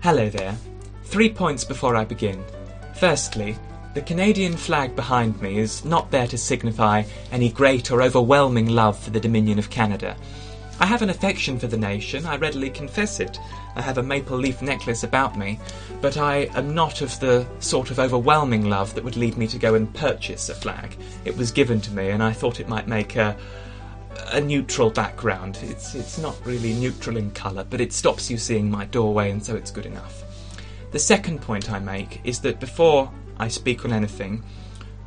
Hello there. 3 points before I begin. Firstly, the Canadian flag behind me is not there to signify any great or overwhelming love for the Dominion of Canada. I have an affection for the nation, I readily confess it. I have a maple leaf necklace about me, but I am not of the sort of overwhelming love that would lead me to go and purchase a flag. It was given to me and I thought it might make a neutral background. It's not really neutral in colour, but it stops you seeing my doorway, and so it's good enough. The second point I make is that before I speak on anything,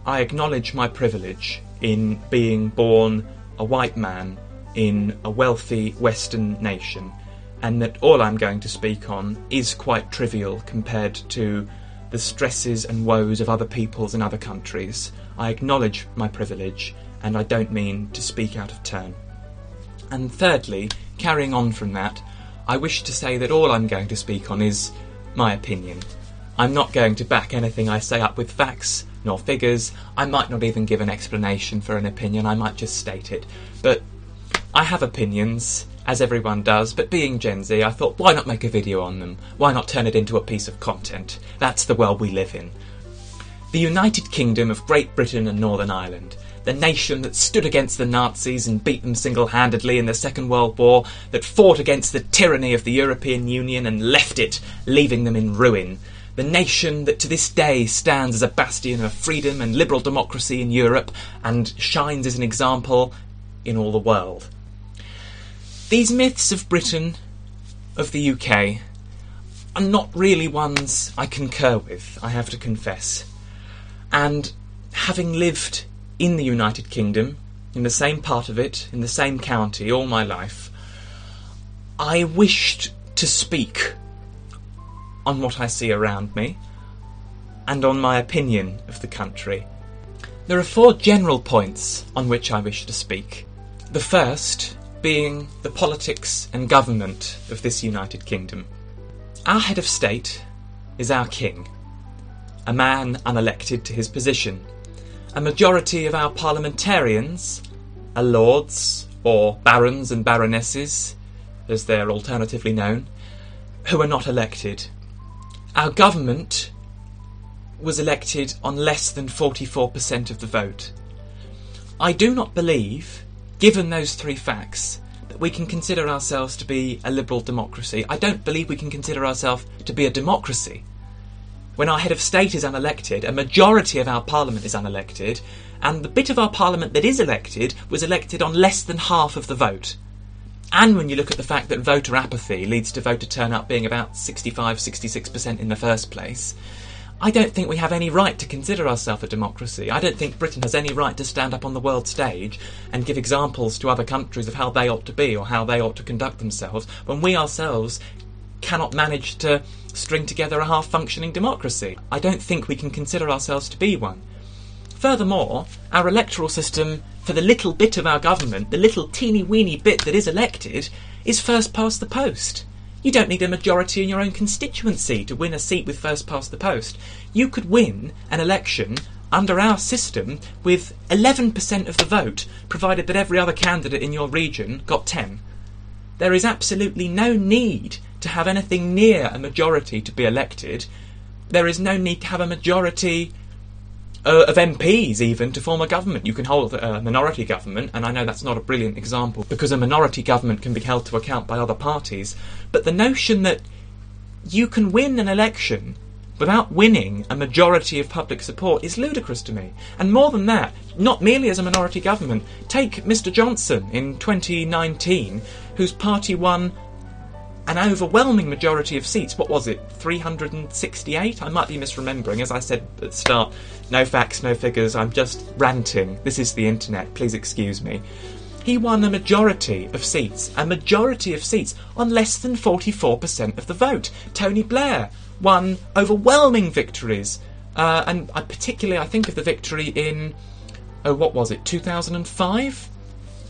I acknowledge my privilege in being born a white man in a wealthy Western nation, and that all I'm going to speak on is quite trivial compared to the stresses and woes of other peoples and other countries. I acknowledge my privilege, and I don't mean to speak out of turn. And thirdly, carrying on from that, I wish to say that all I'm going to speak on is my opinion. I'm not going to back anything I say up with facts nor figures. I might not even give an explanation for an opinion, I might just state it. But I have opinions, as everyone does, but being Gen Z, I thought, why not make a video on them? Why not turn it into a piece of content? That's the world we live in. The United Kingdom of Great Britain and Northern Ireland, the nation that stood against the Nazis and beat them single-handedly in the Second World War, that fought against the tyranny of the European Union and left it, leaving them in ruin. The nation that to this day stands as a bastion of freedom and liberal democracy in Europe and shines as an example in all the world. These myths of Britain, of the UK, are not really ones I concur with, I have to confess. And having lived in the United Kingdom, in the same part of it, in the same county all my life, I wished to speak on what I see around me and on my opinion of the country. There are 4 general points on which I wish to speak. The first being the politics and government of this United Kingdom. Our head of state is our king, a man unelected to his position. A majority of our parliamentarians are lords, or barons and baronesses, as they're alternatively known, who are not elected. Our government was elected on less than 44% of the vote. I do not believe, given those 3 facts, that we can consider ourselves to be a liberal democracy. I don't believe we can consider ourselves to be a democracy. When our head of state is unelected, a majority of our parliament is unelected, and the bit of our parliament that is elected was elected on less than half of the vote. And when you look at the fact that voter apathy leads to voter turnout being about 65-66% in the first place, I don't think we have any right to consider ourselves a democracy. I don't think Britain has any right to stand up on the world stage and give examples to other countries of how they ought to be or how they ought to conduct themselves when we ourselves cannot manage to string together a half-functioning democracy. I don't think we can consider ourselves to be one. Furthermore, our electoral system, for the little bit of our government, the little teeny-weeny bit that is elected, is first past the post. You don't need a majority in your own constituency to win a seat with first past the post. You could win an election under our system with 11% of the vote, provided that every other candidate in your region got 10. There is absolutely no need to have anything near a majority to be elected. There is no need to have a majority of MPs even to form a government. You can hold a minority government, and I know that's not a brilliant example because a minority government can be held to account by other parties, but the notion that you can win an election without winning a majority of public support is ludicrous to me. And more than that, not merely as a minority government, take Mr Johnson in 2019, whose party won an overwhelming majority of seats. What was it, 368? I might be misremembering. As I said at the start, no facts, no figures, I'm just ranting. This is the internet, please excuse me. He won a majority of seats on less than 44% of the vote. Tony Blair won overwhelming victories, and particularly I think of the victory in, 2005?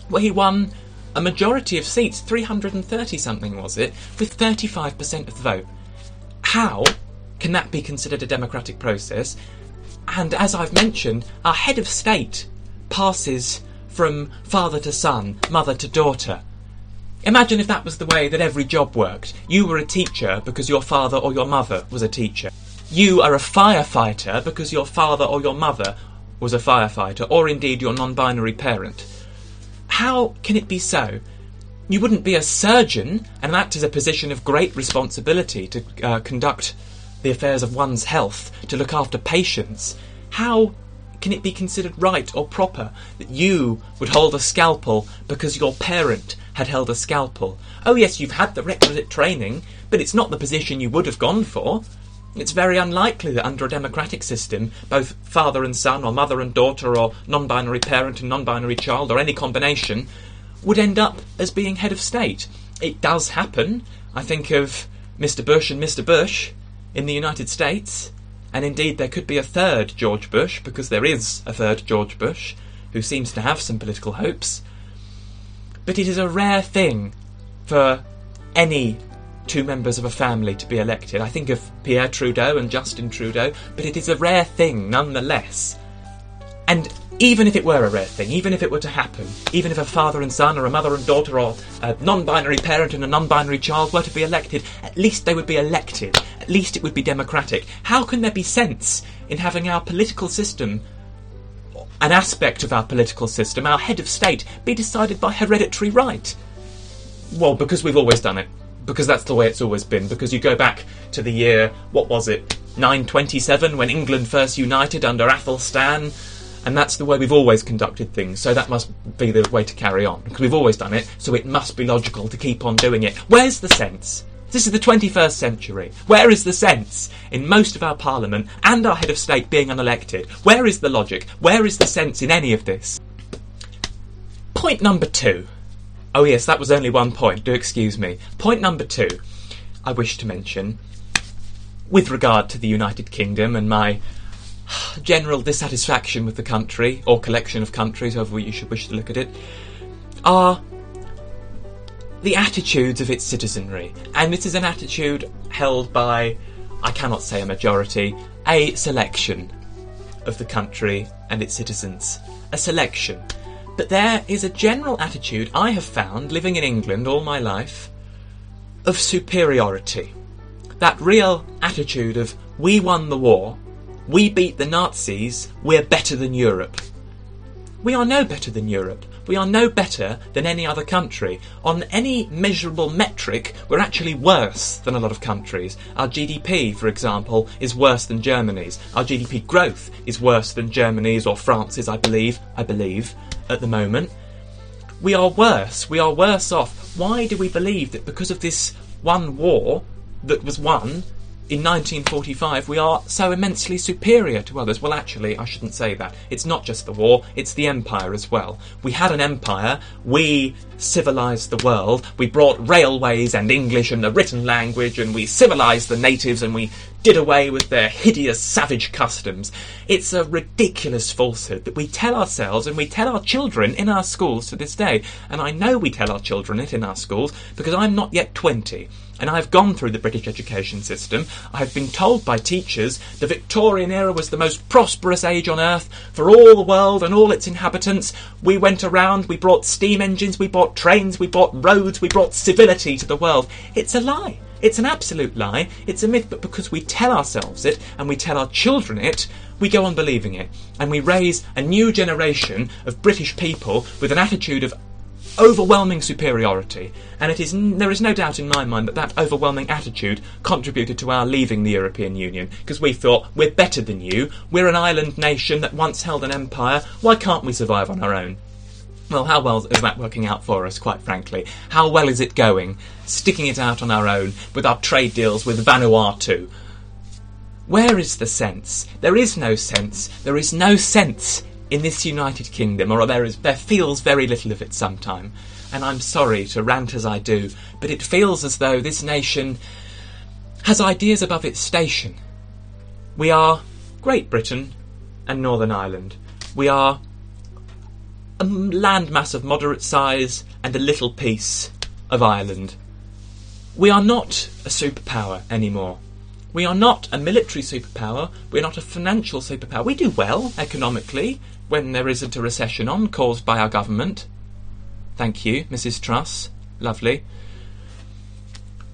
Where he won a majority of seats, 330 something was it, with 35% of the vote. How can that be considered a democratic process? And as I've mentioned, our head of state passes from father to son, mother to daughter. Imagine if that was the way that every job worked. You were a teacher because your father or your mother was a teacher. You are a firefighter because your father or your mother was a firefighter, or indeed your non-binary parent. How can it be so? You wouldn't be a surgeon, and that is a position of great responsibility to conduct the affairs of one's health, to look after patients. How can it be considered right or proper that you would hold a scalpel because your parent had held a scalpel? Oh yes, you've had the requisite training, but it's not the position you would have gone for. It's very unlikely that under a democratic system, both father and son, or mother and daughter, or non-binary parent and non-binary child, or any combination, would end up as being head of state. It does happen. I think of Mr. Bush and Mr. Bush in the United States, and indeed there could be a third George Bush, because there is a third George Bush, who seems to have some political hopes. But it is a rare thing for any two members of a family to be elected. I think of Pierre Trudeau and Justin Trudeau, but it is a rare thing nonetheless. And even if it were a rare thing, even if it were to happen, even if a father and son, or a mother and daughter, or a non-binary parent and a non-binary child were to be elected, at least they would be elected. At least it would be democratic. How can there be sense in having our political system, an aspect of our political system, our head of state, be decided by hereditary right? Well, because we've always done it. Because that's the way it's always been. Because you go back to the year, what was it, 927, when England first united under Athelstan, and that's the way we've always conducted things, so that must be the way to carry on. Because we've always done it, so it must be logical to keep on doing it. Where's the sense? This is the 21st century. Where is the sense in most of our parliament and our head of state being unelected? Where is the logic? Where is the sense in any of this? Point number 2. Oh yes, that was only one point, do excuse me. Point number 2, I wish to mention, with regard to the United Kingdom and my general dissatisfaction with the country, or collection of countries, however you should wish to look at it, are the attitudes of its citizenry. And this is an attitude held by, I cannot say a majority, a selection of the country and its citizens. A selection. But there is a general attitude I have found, living in England all my life, of superiority. That real attitude of, we won the war, we beat the Nazis, we're better than Europe. We are no better than Europe. We are no better than any other country. On any measurable metric, we're actually worse than a lot of countries. Our GDP, for example, is worse than Germany's. Our GDP growth is worse than Germany's or France's, I believe, at the moment. We are worse. We are worse off. Why do we believe that because of this one war that was won in 1945, we are so immensely superior to others? Well, actually, I shouldn't say that. It's not just the war, it's the empire as well. We had an empire, we civilised the world, we brought railways and English and the written language, and we civilised the natives, and we did away with their hideous savage customs. It's a ridiculous falsehood that we tell ourselves and we tell our children in our schools to this day. And I know we tell our children it in our schools because I'm not yet 20. And I've gone through the British education system. I've been told by teachers the Victorian era was the most prosperous age on earth for all the world and all its inhabitants. We went around, we brought steam engines, we brought trains, we brought roads, we brought civility to the world. It's a lie. It's an absolute lie. It's a myth, but because we tell ourselves it and we tell our children it, we go on believing it. And we raise a new generation of British people with an attitude of overwhelming superiority, and there is no doubt in my mind that that overwhelming attitude contributed to our leaving the European Union, because we thought, we're better than you, we're an island nation that once held an empire, why can't we survive on our own? Well, how well is that working out for us, quite frankly? How well is it going, sticking it out on our own with our trade deals with Vanuatu? Where is the sense? There is no sense. There is no sense in this United Kingdom, or there feels very little of it sometime. And I'm sorry to rant as I do, but it feels as though this nation has ideas above its station. We are Great Britain and Northern Ireland. We are a landmass of moderate size and a little piece of Ireland. We are not a superpower anymore. We are not a military superpower. We're not a financial superpower. We do well economically when there isn't a recession on caused by our government. Thank you, Mrs. Truss. Lovely.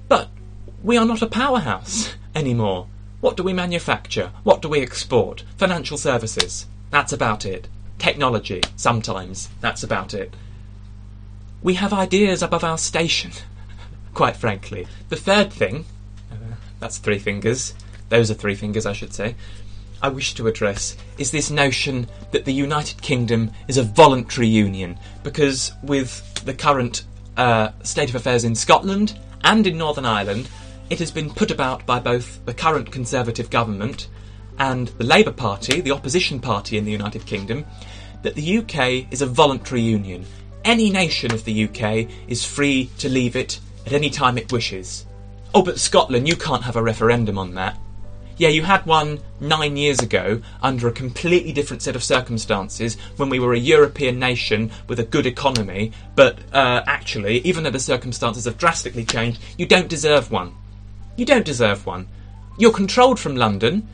But we are not a powerhouse anymore. What do we manufacture? What do we export? Financial services. That's about it. Technology, sometimes. That's about it. We have ideas above our station, quite frankly. The third thing, that's three fingers, those are three fingers I should say, I wish to address is this notion that the United Kingdom is a voluntary union, because with the current state of affairs in Scotland and in Northern Ireland, it has been put about by both the current Conservative government and the Labour Party, the opposition party in the United Kingdom, that the UK is a voluntary union. Any nation of the UK is free to leave it at any time it wishes. Oh, but Scotland, you can't have a referendum on that. Yeah, you had one 9 years ago under a completely different set of circumstances when we were a European nation with a good economy, but actually, even though the circumstances have drastically changed, you don't deserve one. You don't deserve one. You're controlled from London.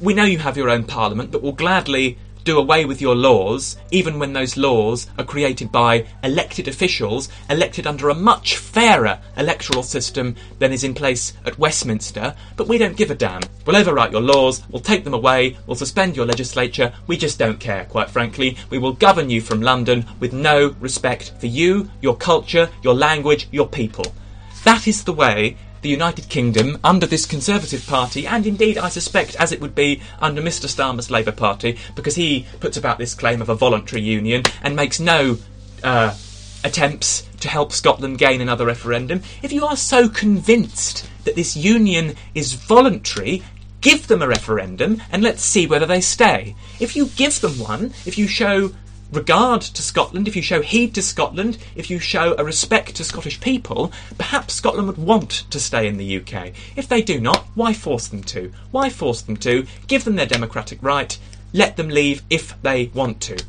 We know you have your own parliament, but we'll gladly do away with your laws, even when those laws are created by elected officials, elected under a much fairer electoral system than is in place at Westminster, but we don't give a damn. We'll overwrite your laws, we'll take them away, we'll suspend your legislature, we just don't care, quite frankly. We will govern you from London with no respect for you, your culture, your language, your people. That is the way the United Kingdom, under this Conservative Party, and indeed I suspect as it would be under Mr Starmer's Labour Party, because he puts about this claim of a voluntary union and makes no attempts to help Scotland gain another referendum. If you are so convinced that this union is voluntary, give them a referendum and let's see whether they stay. If you give them one, if you show regard to Scotland, if you show heed to Scotland, if you show a respect to Scottish people, perhaps Scotland would want to stay in the UK. If they do not, why force them to? Why force them to? Give them their democratic right. Let them leave if they want to.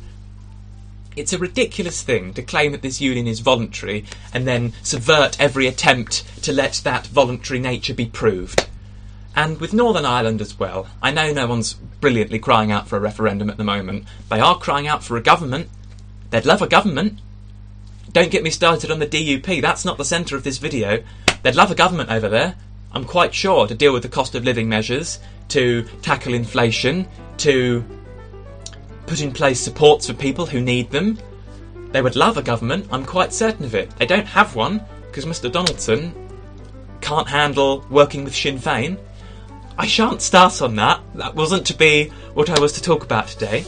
It's a ridiculous thing to claim that this union is voluntary and then subvert every attempt to let that voluntary nature be proved. And with Northern Ireland as well, I know no one's brilliantly crying out for a referendum at the moment. They are crying out for a government. They'd love a government. Don't get me started on the DUP, that's not the centre of this video. They'd love a government over there, I'm quite sure, to deal with the cost of living measures, to tackle inflation, to put in place supports for people who need them. They would love a government, I'm quite certain of it. They don't have one, because Mr Donaldson can't handle working with Sinn Féin. I shan't start on that. That wasn't to be what I was to talk about today.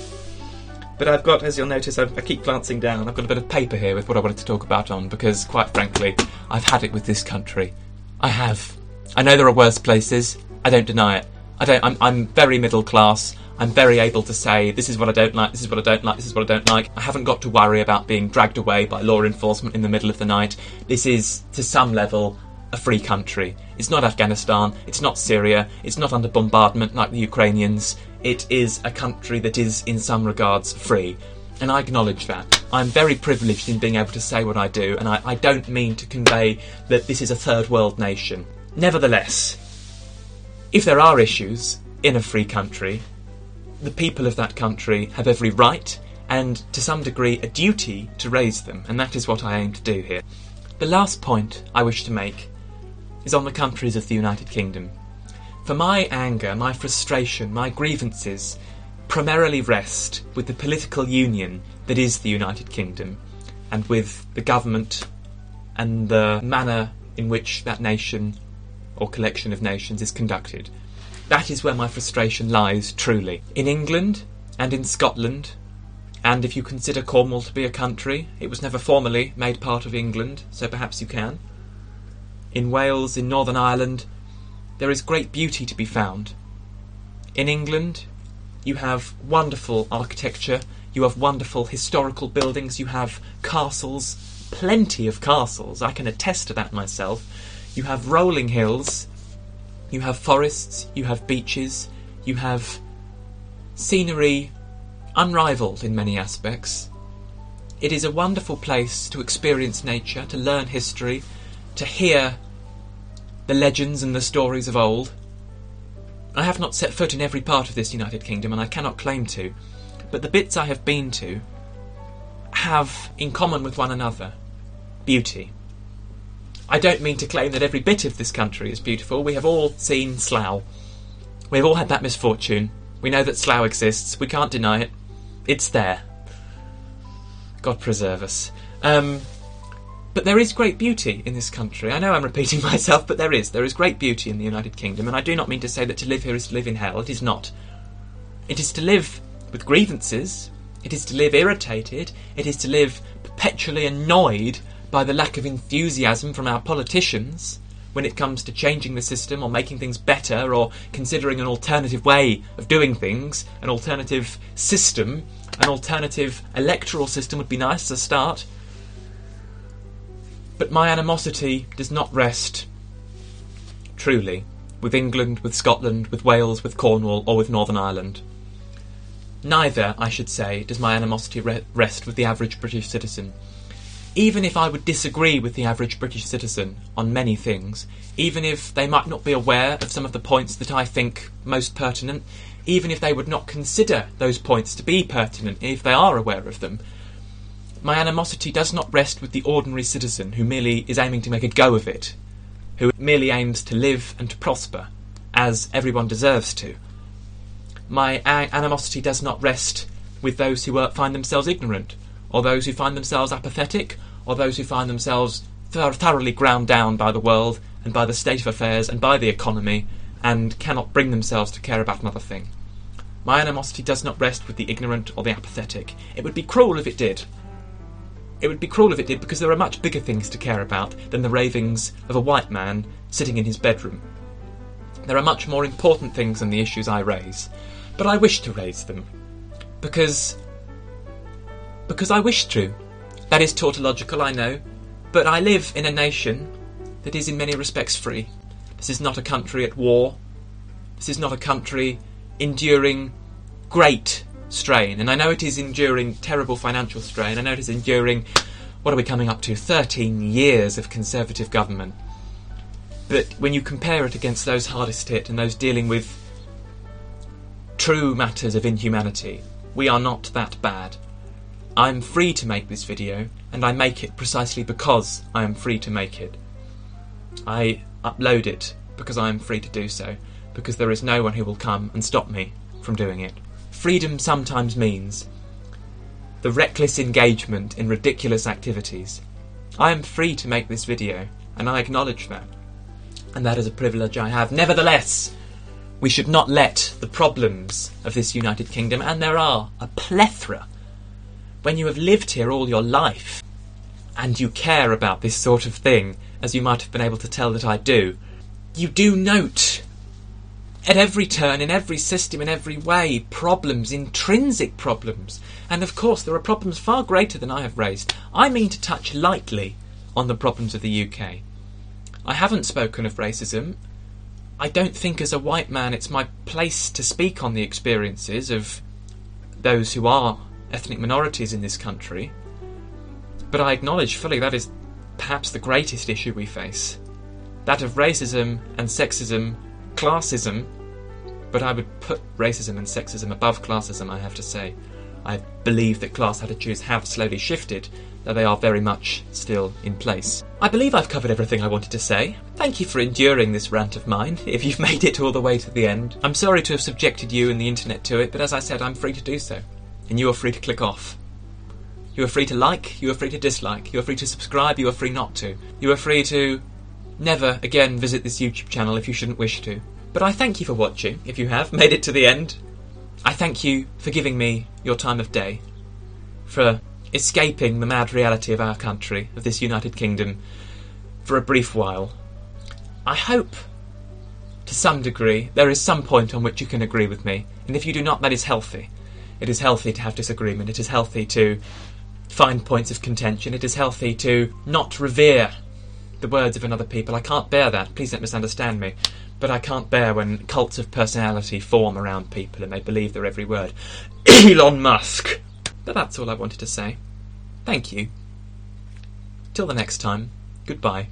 But I've got, as you'll notice, I keep glancing down. I've got a bit of paper here with what I wanted to talk about on, because, quite frankly, I've had it with this country. I have. I know there are worse places. I don't deny it. I'm very middle class. I'm very able to say, this is what I don't like, this is what I don't like, this is what I don't like. I haven't got to worry about being dragged away by law enforcement in the middle of the night. This is, to some level, a free country. It's not Afghanistan, it's not Syria, it's not under bombardment like the Ukrainians. It is a country that is, in some regards, free. And I acknowledge that. I'm very privileged in being able to say what I do, and I don't mean to convey that this is a third world nation. Nevertheless, if there are issues in a free country, the people of that country have every right, and to some degree a duty, to raise them, and that is what I aim to do here. The last point I wish to make is on the countries of the United Kingdom. For my anger, my frustration, my grievances primarily rest with the political union that is the United Kingdom, and with the government and the manner in which that nation or collection of nations is conducted. That is where my frustration lies, truly. In England and in Scotland, and if you consider Cornwall to be a country, it was never formally made part of England, so perhaps you can. In Wales, in Northern Ireland, there is great beauty to be found. In England, you have wonderful architecture, you have wonderful historical buildings, you have castles, plenty of castles, I can attest to that myself. You have rolling hills, you have forests, you have beaches, you have scenery unrivalled in many aspects. It is a wonderful place to experience nature, to learn history, to hear the legends and the stories of old. I have not set foot in every part of this United Kingdom, and I cannot claim to, but the bits I have been to have in common with one another beauty. I don't mean to claim that every bit of this country is beautiful. We have all seen Slough. We have all had that misfortune. We know that Slough exists. We can't deny it. It's there. God preserve us. But there is great beauty in this country. I know I'm repeating myself, but there is. There is great beauty in the United Kingdom, and I do not mean to say that to live here is to live in hell. It is not. It is to live with grievances. It is to live irritated. It is to live perpetually annoyed by the lack of enthusiasm from our politicians when it comes to changing the system or making things better or considering an alternative way of doing things, an alternative system, an alternative electoral system would be nice as a start. But my animosity does not rest, truly, with England, with Scotland, with Wales, with Cornwall or with Northern Ireland. Neither, I should say, does my animosity rest with the average British citizen. Even if I would disagree with the average British citizen on many things, even if they might not be aware of some of the points that I think most pertinent, even if they would not consider those points to be pertinent if they are aware of them, my animosity does not rest with the ordinary citizen who merely is aiming to make a go of it, who merely aims to live and to prosper, as everyone deserves to. My animosity does not rest with those who find themselves ignorant, or those who find themselves apathetic, or those who find themselves thoroughly ground down by the world and by the state of affairs and by the economy and cannot bring themselves to care about another thing. My animosity does not rest with the ignorant or the apathetic. It would be cruel if it did. It would be cruel if it did, because there are much bigger things to care about than the ravings of a white man sitting in his bedroom. There are much more important things than the issues I raise, but I wish to raise them because I wish to. That is tautological, I know, but I live in a nation that is in many respects free. This is not a country at war. This is not a country enduring great strain, and I know it is enduring terrible financial strain. I know it is enduring, what are we coming up to, 13 years of Conservative government. But when you compare it against those hardest hit and those dealing with true matters of inhumanity, we are not that bad. I'm free to make this video, and I make it precisely because I am free to make it. I upload it because I am free to do so, because there is no one who will come and stop me from doing it. Freedom sometimes means the reckless engagement in ridiculous activities. I am free to make this video, and I acknowledge that. And that is a privilege I have. Nevertheless, we should not let the problems of this United Kingdom, and there are a plethora, when you have lived here all your life, and you care about this sort of thing, as you might have been able to tell that I do, you do note at every turn, in every system, in every way, problems, intrinsic problems. And of course there are problems far greater than I have raised. I mean to touch lightly on the problems of the UK. I haven't spoken of racism. I don't think as a white man it's my place to speak on the experiences of those who are ethnic minorities in this country. But I acknowledge fully that is perhaps the greatest issue we face. That of racism and sexism, classism, but I would put racism and sexism above classism, I have to say. I believe that class attitudes have slowly shifted, though they are very much still in place. I believe I've covered everything I wanted to say. Thank you for enduring this rant of mine, if you've made it all the way to the end. I'm sorry to have subjected you and the internet to it, but as I said, I'm free to do so. And you are free to click off. You are free to like, you are free to dislike, you are free to subscribe, you are free not to. You are free to never again visit this YouTube channel if you shouldn't wish to. But I thank you for watching, if you have made it to the end. I thank you for giving me your time of day, for escaping the mad reality of our country, of this United Kingdom, for a brief while. I hope, to some degree, there is some point on which you can agree with me, and if you do not, that is healthy. It is healthy to have disagreement, it is healthy to find points of contention, it is healthy to not revere the words of another people. I can't bear that, please don't misunderstand me, but I can't bear when cults of personality form around people and they believe their every word. Elon Musk! But that's all I wanted to say. Thank you. Till the next time, goodbye.